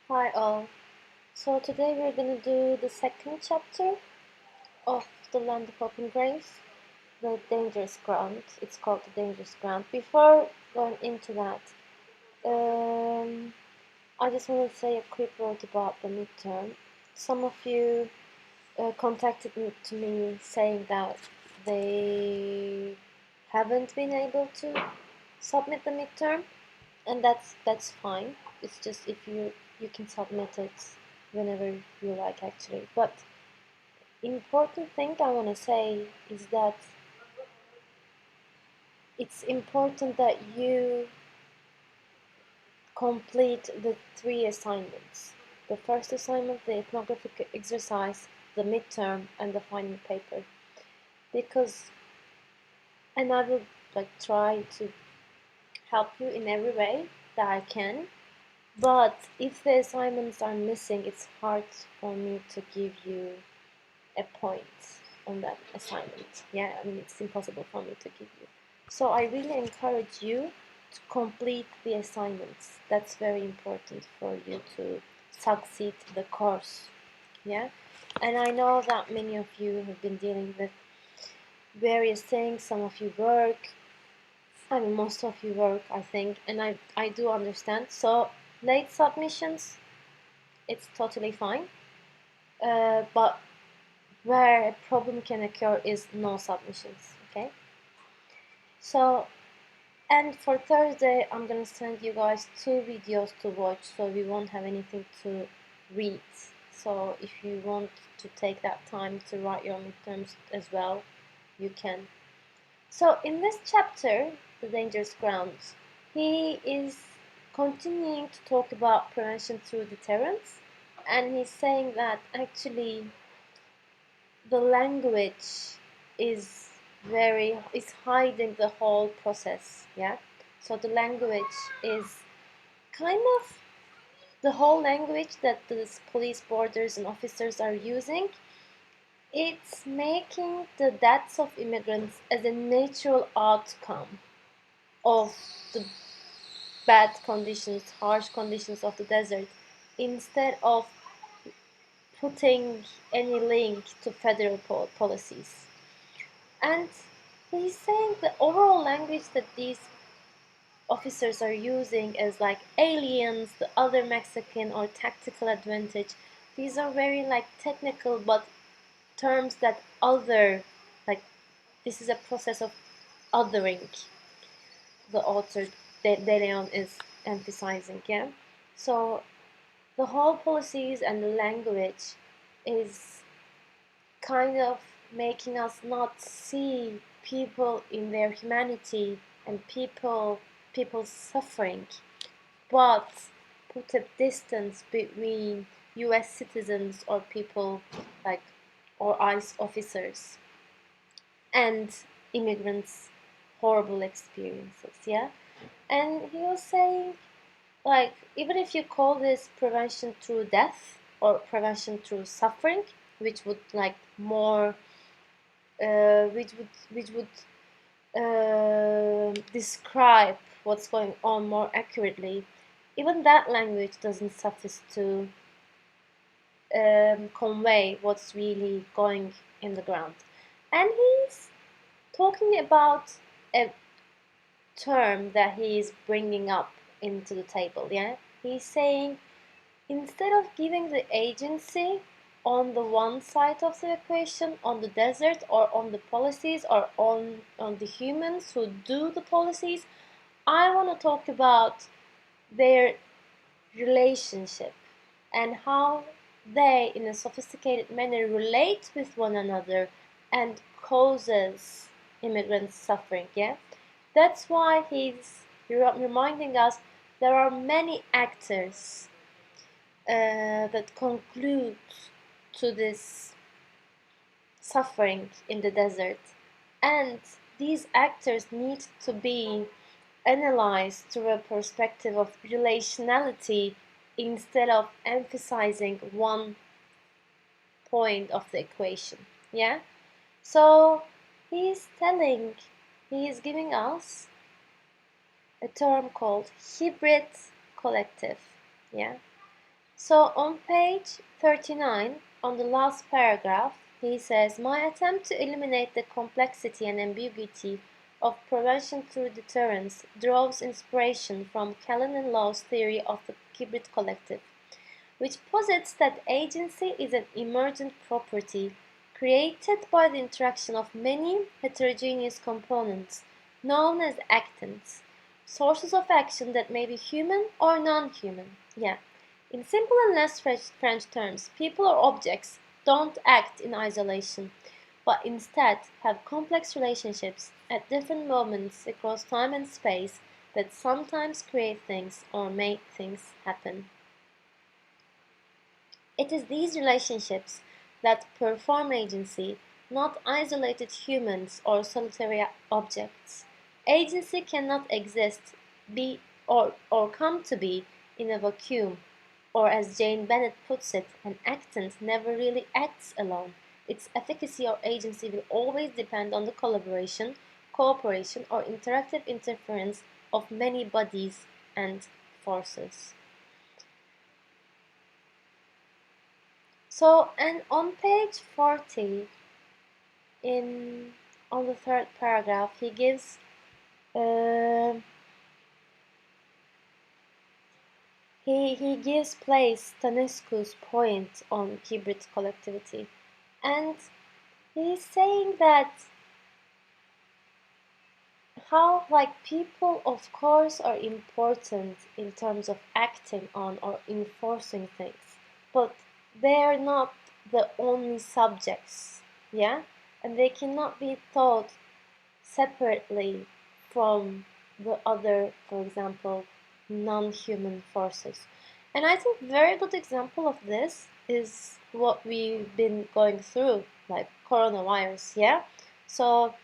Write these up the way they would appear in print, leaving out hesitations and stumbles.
Hi all. So today we're gonna do the second chapter of The Land of Open Graves, The Dangerous Ground. It's called The Dangerous Ground. Before going into that, I just want to say a quick word about the midterm. Some of you contacted me saying that they haven't been able to submit the midterm, and that's fine. It's just if you can submit it whenever you like actually. But important thing I want to say is that it's important that you complete the three assignments: the first assignment, the ethnographic exercise, the midterm, and the final paper. Because, and I will try to help you in every way that I can. But if the assignments are missing, it's hard for me to give you a point on that assignment. Yeah, I mean, it's impossible for me to give you. So I really encourage you to complete the assignments. That's very important for you to succeed the course. Yeah, and I know that many of you have been dealing with various things. Some of you work. I mean, most of you work, I think, and I do understand. So late submissions, it's totally fine. But where a problem can occur is no submissions. Okay, so and for Thursday I'm gonna send you guys two videos to watch, so we won't have anything to read. So if you want to take that time to write your midterms as well, you can. So in this chapter, The Dangerous Grounds, he is continuing to talk about prevention through deterrence, and he's saying that actually the language is is hiding the whole process. Yeah, so the language is kind of the whole language that the police boarders and officers are using. It's making the deaths of immigrants as a natural outcome of the bad conditions, harsh conditions of the desert, instead of putting any link to federal policies. And he's saying the overall language that these officers are using as like aliens, the other Mexican, or tactical advantage, these are very technical but terms that other, like, this is a process of othering, the author De Leon is emphasizing. Yeah, so the whole policies and the language is kind of making us not see people in their humanity and people's suffering, but put a distance between US citizens or people like or ICE officers and immigrants' horrible experiences. Yeah, and he was saying, like, even if you call this prevention through death or prevention through suffering, which would more which would describe what's going on more accurately, even that language doesn't suffice to convey what's really going in the ground. And he's talking about a term that he's bringing up into the table. Yeah, he's saying, instead of giving the agency on the one side of the equation, on the desert or on the policies or on the humans who do the policies, I want to talk about their relationship and how they, in a sophisticated manner, relate with one another and causes immigrants suffering. Yeah, that's why he's reminding us there are many actors that conclude to this suffering in the desert, and these actors need to be analyzed through a perspective of relationality instead of emphasizing one point of the equation. Yeah, so he's giving us a term called hybrid collective. Yeah, So on page 39, on the last paragraph, he says, "My attempt to eliminate the complexity and ambiguity of prevention through deterrence draws inspiration from Callan and Law's theory of the hybrid collective, which posits that agency is an emergent property created by the interaction of many heterogeneous components, known as actants, sources of action that may be human or non-human." Yeah. In simple and less French terms, people or objects don't act in isolation, but instead have complex relationships at different moments across time and space that sometimes create things or make things happen. It is these relationships that perform agency, not isolated humans or solitary objects. Agency cannot exist, be, or come to be in a vacuum, or as Jane Bennett puts it, an actant never really acts alone. Its efficacy or agency will always depend on the collaboration, cooperation, or interactive interference of many bodies and forces. So, and on page 40, on the third paragraph, uh, he gives place Stanescu's point on hybrid collectivity, and he's saying that how people of course are important in terms of acting on or enforcing things, but they are not the only subjects, yeah, and they cannot be thought separately from the other, for example, non-human forces. And I think very good example of this is what we've been going through, like coronavirus, yeah? So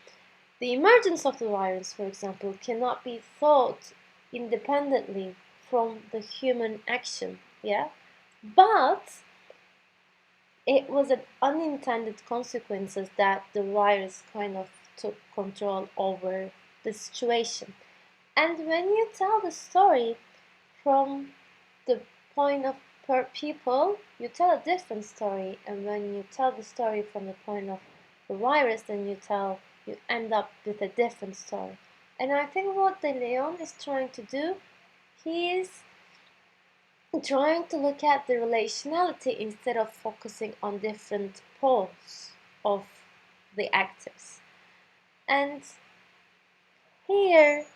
the emergence of the virus, for example, cannot be thought independently from the human action, yeah? But it was an unintended consequences that the virus kind of took control over the situation. And when you tell the story from the point of per people, you tell a different story. And when you tell the story from the point of the virus, then you end up with a different story. And I think what De Leon is trying to do, he is trying to look at the relationality instead of focusing on different poles of the actors. And here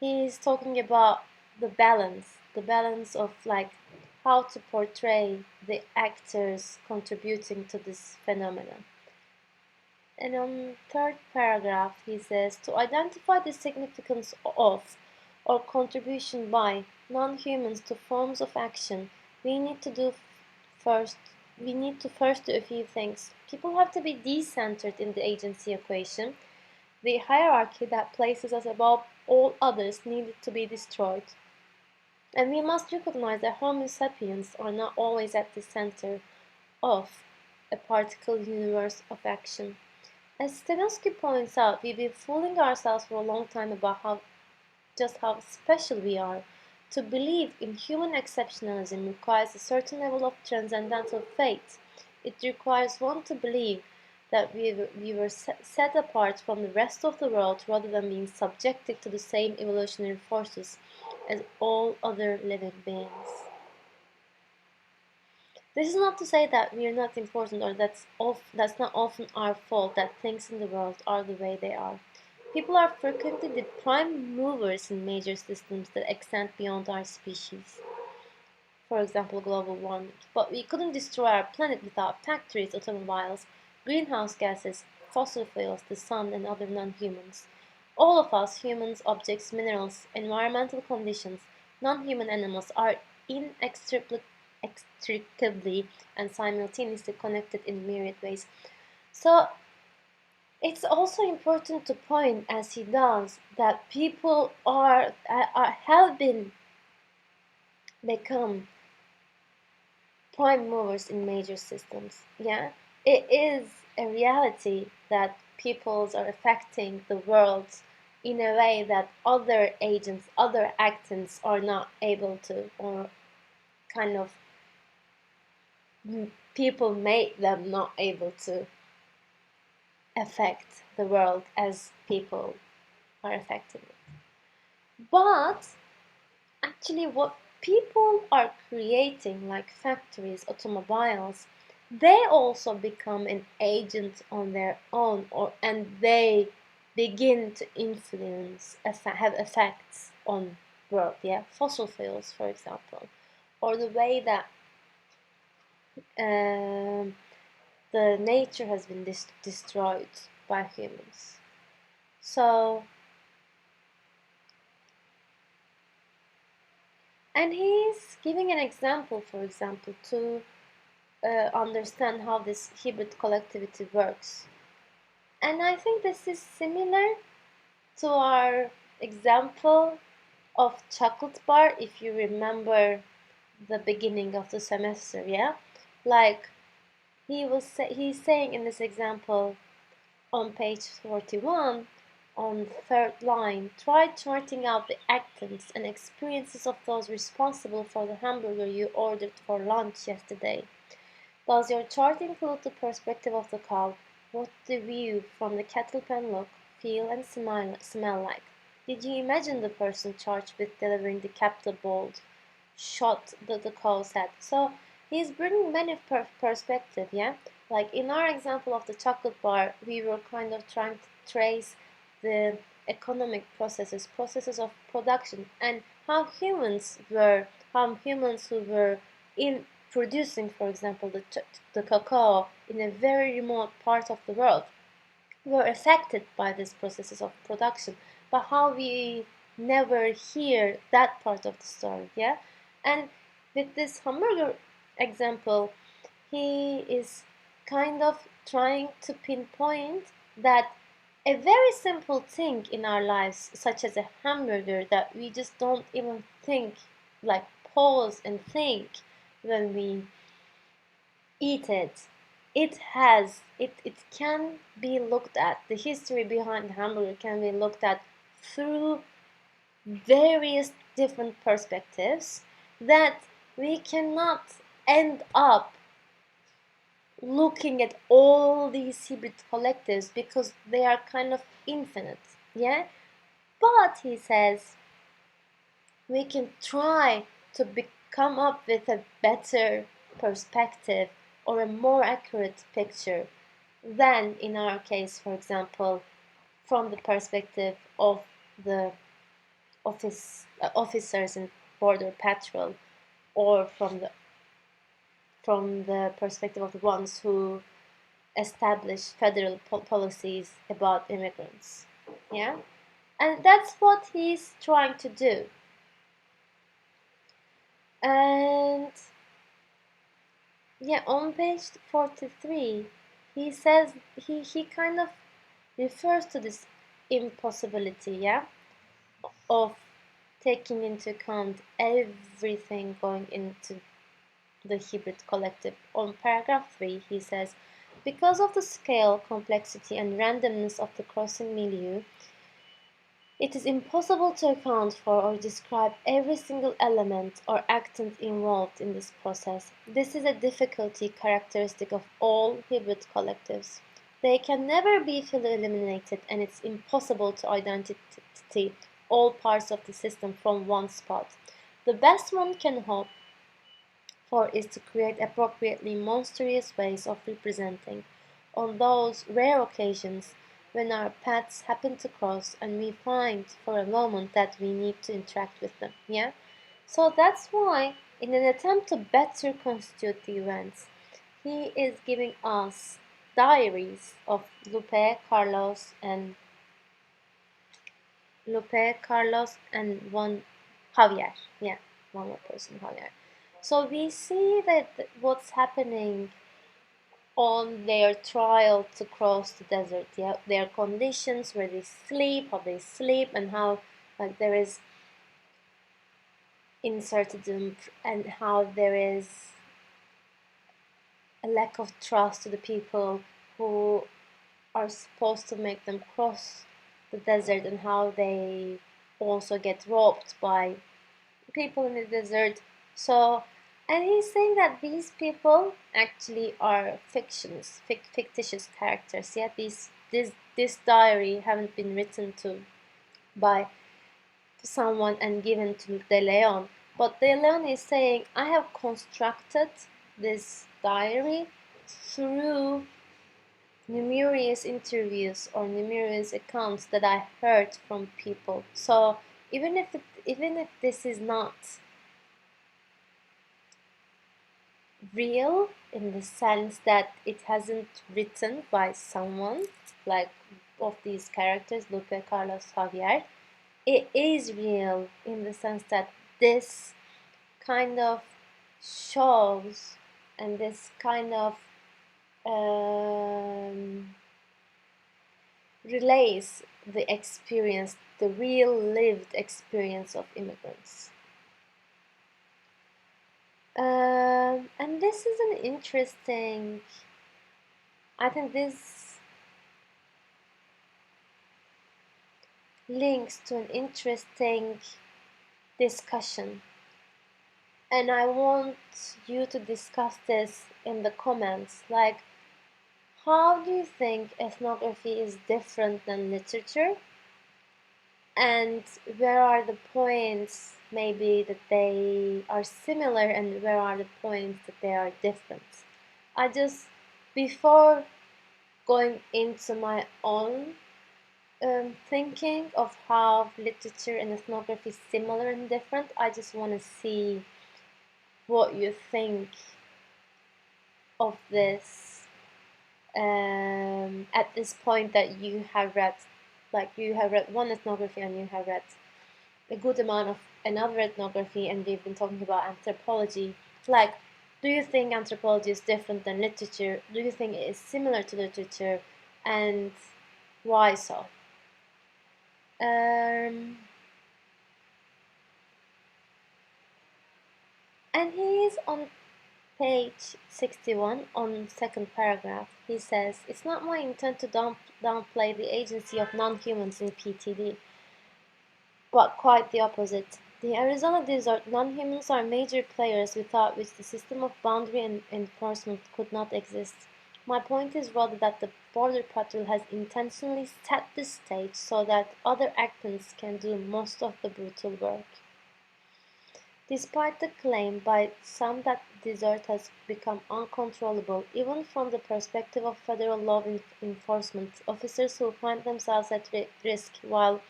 he is talking about the balance of how to portray the actors contributing to this phenomenon. And on third paragraph, he says, to identify the significance of or contribution by non-humans to forms of action, we need to first do a few things. People have to be decentered in the agency equation. The hierarchy that places us above all others needed to be destroyed. And we must recognize that Homo sapiens are not always at the center of a particle universe of action. As Stanisky points out, we've been fooling ourselves for a long time about just how special we are. To believe in human exceptionalism requires a certain level of transcendental faith. It requires one to believe that we were set apart from the rest of the world rather than being subjected to the same evolutionary forces as all other living beings. This is not to say that we are not important or that's not often our fault that things in the world are the way they are. People are frequently the prime movers in major systems that extend beyond our species. For example, global warming. But we couldn't destroy our planet without factories, automobiles, greenhouse gases, fossil fuels, the sun, and other non-humans. All of us, humans, objects, minerals, environmental conditions, non-human animals, are inextricably and simultaneously connected in myriad ways. So it's also important to point, as he does, that people have become prime movers in major systems. Yeah, it is a reality that peoples are affecting the world in a way that other agents, other actants are not able to, or kind of people made them not able to affect the world as people are affecting it. But actually, what people are creating, like factories, automobiles, they also become an agent on their own, and they begin to influence, have effects on world. Yeah, fossil fuels, for example, or the way that um, the nature has been destroyed by humans. So, and he's giving an example, for example, to understand how this hybrid collectivity works. And I think this is similar to our example of chocolate bar, if you remember the beginning of the semester, yeah? Like he's saying in this example on page 41, on third line, try charting out the actions and experiences of those responsible for the hamburger you ordered for lunch yesterday. Does your chart include the perspective of the cow? What the view from the cattle pen look, feel and smell like? Did you imagine the person charged with delivering the capital bold shot that the cow said? So he's bringing many perspective, yeah? Like in our example of the chocolate bar, we were kind of trying to trace the economic processes of production, and how humans who were in producing, for example, the cacao in a very remote part of the world were affected by these processes of production, but how we never hear that part of the story, yeah? And with this hamburger example, he is kind of trying to pinpoint that a very simple thing in our lives, such as a hamburger, that we just don't even think, like pause and think when we eat it, it can be looked at, the history behind the hamburger can be looked at through various different perspectives, that we cannot end up looking at all these hybrid collectives because they are kind of infinite, yeah? But he says we can try to come up with a better perspective or a more accurate picture than, in our case, for example, from the perspective of the officers in border patrol, or from the perspective of the ones who establish federal policies about immigrants. Yeah, and that's what he's trying to do. And yeah, on page 43, he says he kind of refers to this impossibility, yeah, of taking into account everything going into the hybrid collective. On paragraph 3, he says, because of the scale, complexity, and randomness of the crossing milieu, it is impossible to account for or describe every single element or actant involved in this process. This is a difficulty characteristic of all hybrid collectives. They can never be fully eliminated, and it's impossible to identify all parts of the system from one spot. The best one can hope for is to create appropriately monstrous ways of representing, on those rare occasions when our paths happen to cross and we find for a moment that we need to interact with them. Yeah? So that's why, in an attempt to better constitute the events, he is giving us diaries of Lupe, Carlos, and one Javier. Yeah, one more person, Javier. So we see that what's happening on their trial to cross the desert, yeah, their conditions, where they sleep, how they sleep, and how like there is incertitude, and how there is a lack of trust to the people who are supposed to make them cross the desert, and how they also get robbed by people in the desert. So And he's saying that these people actually are fictitious characters. Yeah, this diary haven't been written by someone and given to De Leon. But De Leon is saying, I have constructed this diary through numerous interviews or numerous accounts that I heard from people. So even if this is not real in the sense that it hasn't written by someone like of these characters, Lupe, Carlos, Javier, it is real in the sense that this kind of shows and this kind of relays the experience, the real lived experience of immigrants. And this is an interesting, I think this links to an interesting discussion. And I want you to discuss this in the comments. Like, how do you think ethnography is different than literature? And where are the points maybe that they are similar and where are the points that they are different? I just, before going into my own thinking of how literature and ethnography is similar and different, I just want to see what you think of this at this point that you have read, like you have read one ethnography and you have read a good amount of another ethnography and we've been talking about anthropology. Like, do you think anthropology is different than literature? Do you think it is similar to literature? And why so? And he is on page 61 on second paragraph. He says, it's not my intent to downplay the agency of non-humans in PTD, but quite the opposite. The Arizona desert, non-humans are major players without which the system of boundary enforcement could not exist. My point is rather that the Border Patrol has intentionally set the stage so that other actants can do most of the brutal work. Despite the claim by some that desert has become uncontrollable, even from the perspective of federal law enforcement, officers who find themselves at risk while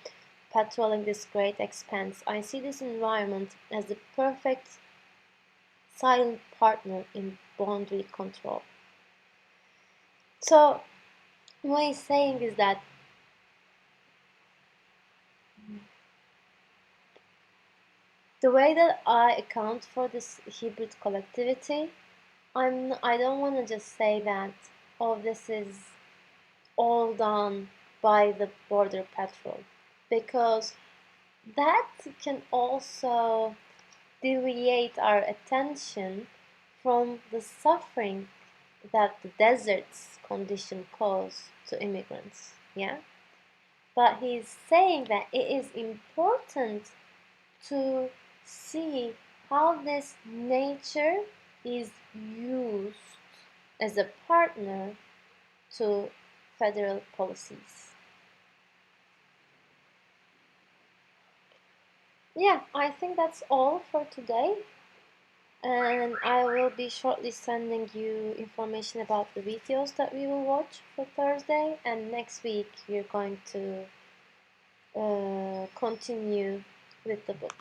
patrolling this great expanse, I see this environment as the perfect silent partner in boundary control. So, what he's saying is that the way that I account for this hybrid collectivity, I don't want to just say that, oh, this is all done by the Border Patrol, because that can also deviate our attention from the suffering that the desert's condition cause to immigrants. Yeah, but he's saying that it is important to see how this nature is used as a partner to federal policies. Yeah, I think that's all for today. And I will be shortly sending you information about the videos that we will watch for Thursday. And next week, we're going to continue with the book.